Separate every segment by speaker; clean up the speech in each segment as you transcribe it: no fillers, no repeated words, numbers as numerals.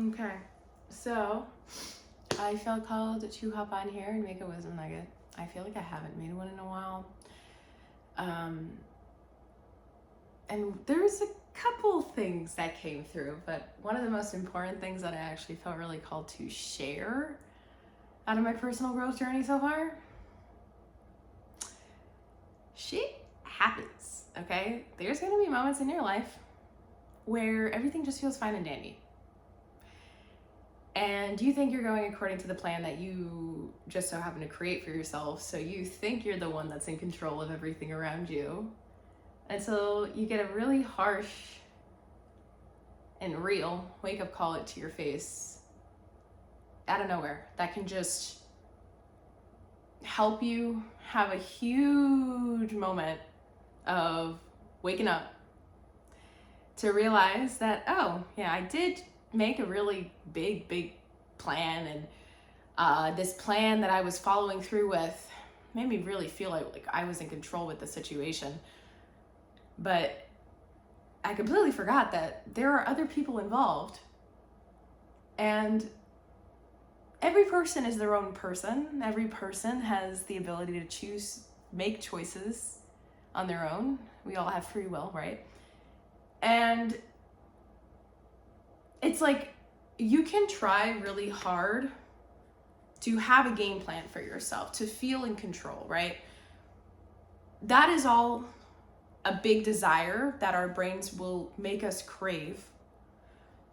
Speaker 1: Okay, so I felt called to hop on here and make a wisdom nugget. I feel like I haven't made one in a while. And there's a couple things that came through, but one of the most important things that I actually felt really called to share out of my personal growth journey so far, shit happens, okay? There's gonna be moments in your life where everything just feels fine and dandy. And you think you're going according to the plan that you just so happen to create for yourself. So you think you're the one that's in control of everything around you. Until you get a really harsh and real wake-up call it to your face out of nowhere that can just help you have a huge moment of waking up to realize that, oh, yeah, I did make a really big plan, and this plan that I was following through with made me really feel like I was in control with the situation. But I completely forgot that there are other people involved, and every person is their own person. Every person has the ability to make choices on their own. We all have free will, right? And it's like you can try really hard to have a game plan for yourself, to feel in control, right? That is all a big desire that our brains will make us crave,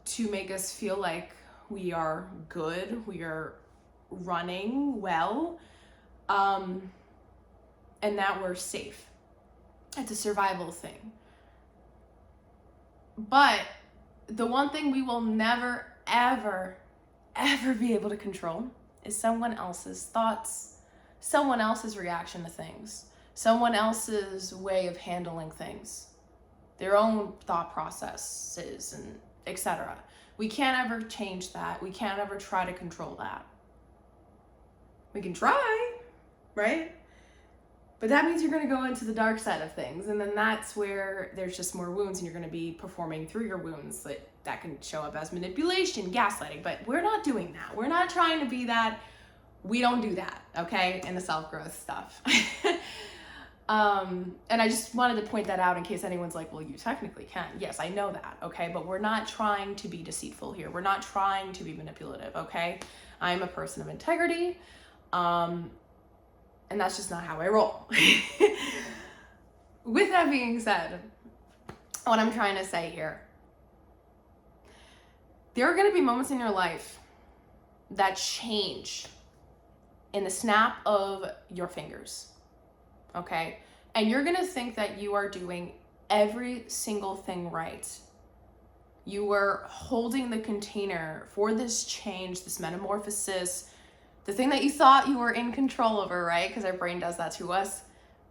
Speaker 1: to make us feel like we are good, we are running well, and that we're safe. It's a survival thing. But the one thing we will never, ever be able to control is someone else's thoughts, someone else's reaction to things, someone else's way of handling things, their own thought processes, and etc. We can't ever change that. We can't ever try to control that. We can try, right? But that means you're going to go into the dark side of things, and then that's where there's just more wounds, and you're going to be performing through your wounds. That can show up as manipulation, gaslighting, but we're not doing that. We're not trying to be that. We don't do that, okay, in the self-growth stuff. And I just wanted to point that out in case anyone's like, well, you technically can. Yes, I know that, okay, but we're not trying to be deceitful here. We're not trying to be manipulative, okay? I'm a person of integrity, and that's just not how I roll. With that being said, what I'm trying to say here, there are going to be moments in your life that change in the snap of your fingers, okay? And you're going to think that you are doing every single thing right. You are holding the container for this change, this metamorphosis, the thing that you thought you were in control over, right? Because our brain does that to us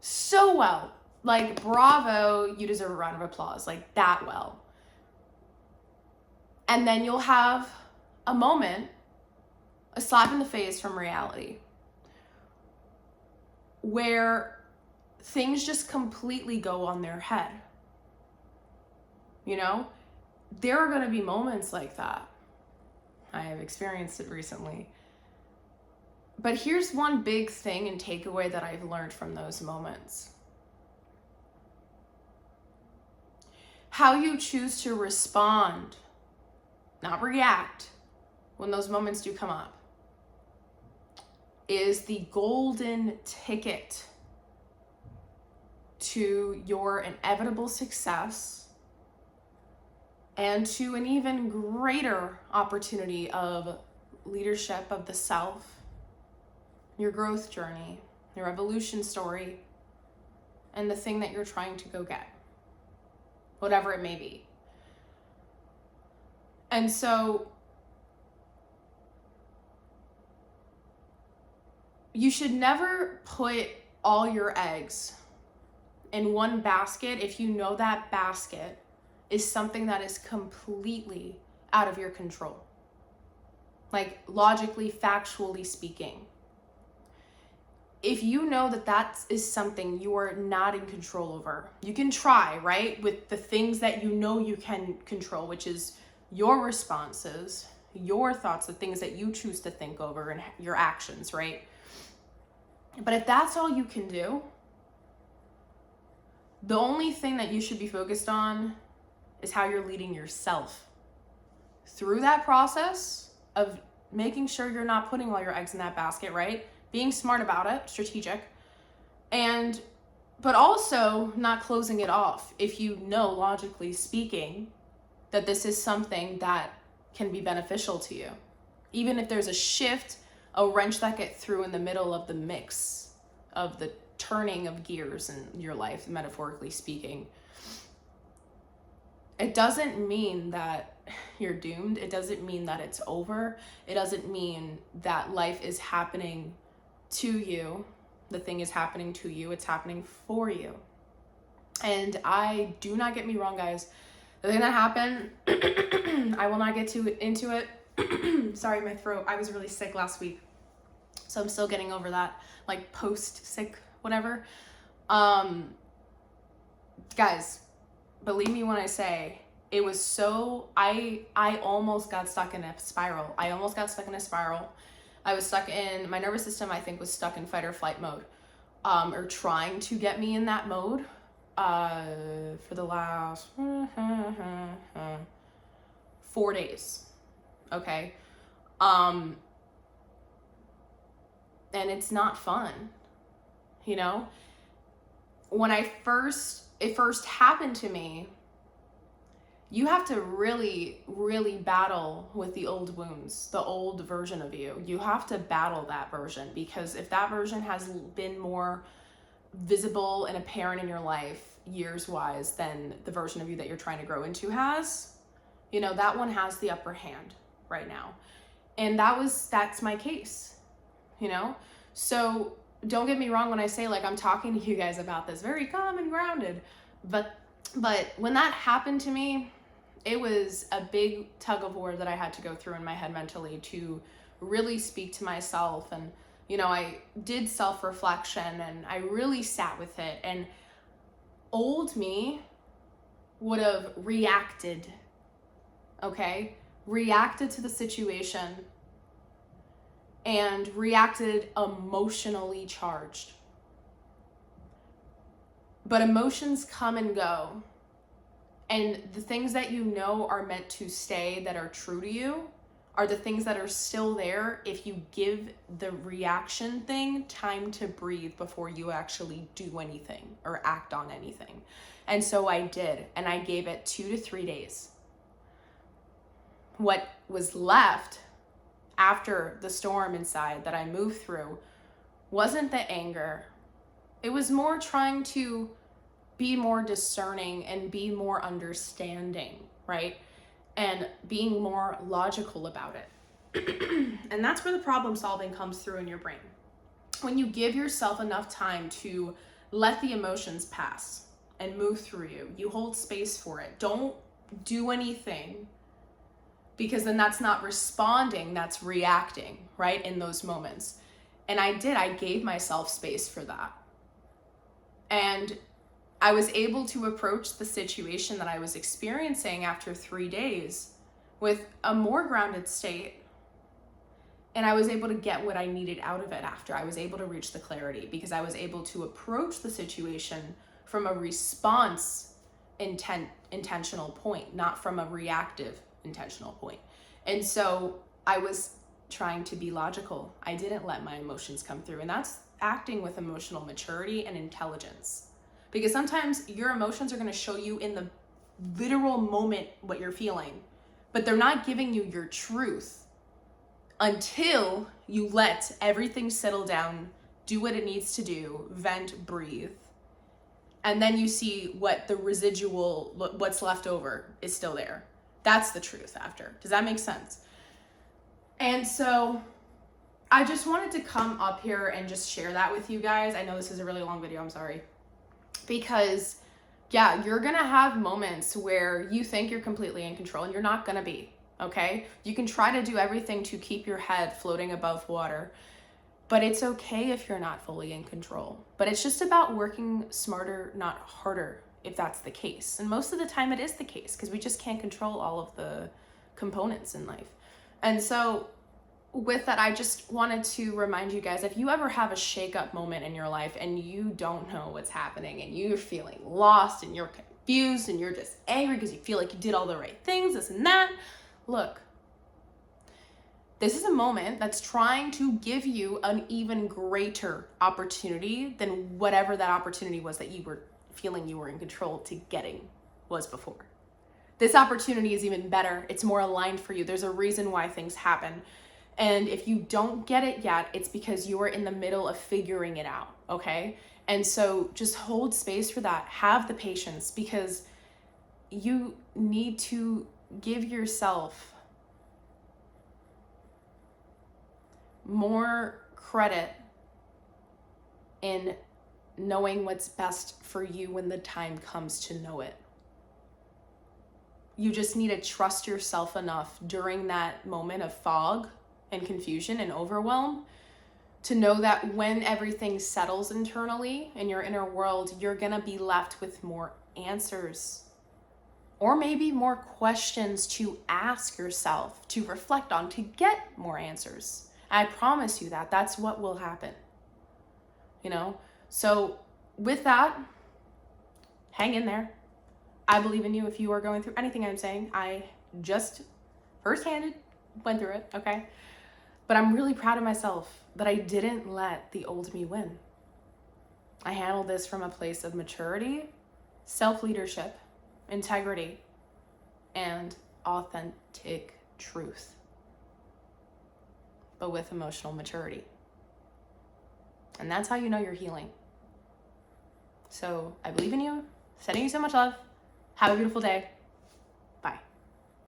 Speaker 1: so well. Like, bravo, you deserve a round of applause, like that well. And then you'll have a moment, a slap in the face from reality, where things just completely go on their head. You know, there are going to be moments like that. I have experienced it recently. But here's one big thing and takeaway that I've learned from those moments. How you choose to respond, not react, when those moments do come up, is the golden ticket to your inevitable success and to an even greater opportunity of leadership of the self, your growth journey, your evolution story, and the thing that you're trying to go get, whatever it may be. And so you should never put all your eggs in one basket if you know that basket is something that is completely out of your control. Like, logically, factually speaking. If you know that that is something you are not in control over, you can try, right? With the things that you know you can control, which is your responses, your thoughts, the things that you choose to think over, and your actions, right? But if that's all you can do, the only thing that you should be focused on is how you're leading yourself through that process of making sure you're not putting all your eggs in that basket, right? Being smart about it, strategic, but also not closing it off if you know, logically speaking, that this is something that can be beneficial to you. Even if there's a shift, a wrench that gets through in the middle of the mix of the turning of gears in your life, metaphorically speaking, it doesn't mean that you're doomed. It doesn't mean that it's over. It doesn't mean that life is happening to you. The thing is happening to you. It's happening for you. And do not get me wrong, guys. The thing that happened, I will not get into it. Sorry, my throat. I was really sick last week, so I'm still getting over that, like post-sick, whatever. Guys, believe me when I say it was so, I almost got stuck in a spiral. I was stuck in, my nervous system, I think, was stuck in fight or flight mode, or trying to get me in that mode, for the last 4 days. Okay. And it's not fun, you know? When it first happened to me, you have to really, really battle with the old wounds, the old version of you. You have to battle that version, because if that version has been more visible and apparent in your life years-wise than the version of you that you're trying to grow into has, you know, that one has the upper hand right now. And that's my case, you know? So don't get me wrong when I say, like, I'm talking to you guys about this very calm and grounded, but when that happened to me, it was a big tug of war that I had to go through in my head mentally to really speak to myself. And, you know, I did self-reflection and I really sat with it. And old me would have reacted, okay? Reacted to the situation and reacted emotionally charged. But emotions come and go. And the things that you know are meant to stay, that are true to you, are the things that are still there if you give the reaction thing time to breathe before you actually do anything or act on anything. And so I did, and I gave it 2 to 3 days. What was left after the storm inside that I moved through wasn't the anger. It was more trying to be more discerning and be more understanding, right? And being more logical about it. And that's where the problem solving comes through in your brain. When you give yourself enough time to let the emotions pass and move through you, you hold space for it. Don't do anything, because then that's not responding, that's reacting, right? In those moments. And I gave myself space for that. And I was able to approach the situation that I was experiencing after 3 days with a more grounded state. And I was able to get what I needed out of it after. I was able to reach the clarity because I was able to approach the situation from a response intentional point, not from a reactive intentional point. And so I was trying to be logical. I didn't let my emotions come through. And that's acting with emotional maturity and intelligence. Because sometimes your emotions are going to show you in the literal moment what you're feeling, but they're not giving you your truth until you let everything settle down, do what it needs to do, vent, breathe. And then you see what the residual, what's left over is still there. That's the truth after. Does that make sense? And so I just wanted to come up here and just share that with you guys. I know this is a really long video, I'm sorry. Because, yeah, you're going to have moments where you think you're completely in control and you're not going to be, okay? You can try to do everything to keep your head floating above water, but it's okay if you're not fully in control. But it's just about working smarter, not harder, if that's the case. And most of the time it is the case because we just can't control all of the components in life. And so with that, I just wanted to remind you guys, if you ever have a shake-up moment in your life and you don't know what's happening and you're feeling lost and you're confused and you're just angry because you feel like you did all the right things, this and that, look, this is a moment that's trying to give you an even greater opportunity than whatever that opportunity was that you were feeling you were in control to getting was before. This opportunity is even better. It's more aligned for you. There's a reason why things happen. And if you don't get it yet, it's because you're in the middle of figuring it out, okay? And so just hold space for that. Have the patience, because you need to give yourself more credit in knowing what's best for you when the time comes to know it. You just need to trust yourself enough during that moment of fog and confusion and overwhelm to know that when everything settles internally in your inner world, you're gonna be left with more answers, or maybe more questions to ask yourself, to reflect on, to get more answers. I promise you that that's what will happen, you know? So with that, hang in there. I believe in you if you are going through anything I'm saying. I just firsthand went through it, okay? But I'm really proud of myself that I didn't let the old me win. I handled this from a place of maturity, self-leadership, integrity, and authentic truth, but with emotional maturity. And that's how you know you're healing. So I believe in you, sending you so much love. Have a beautiful day.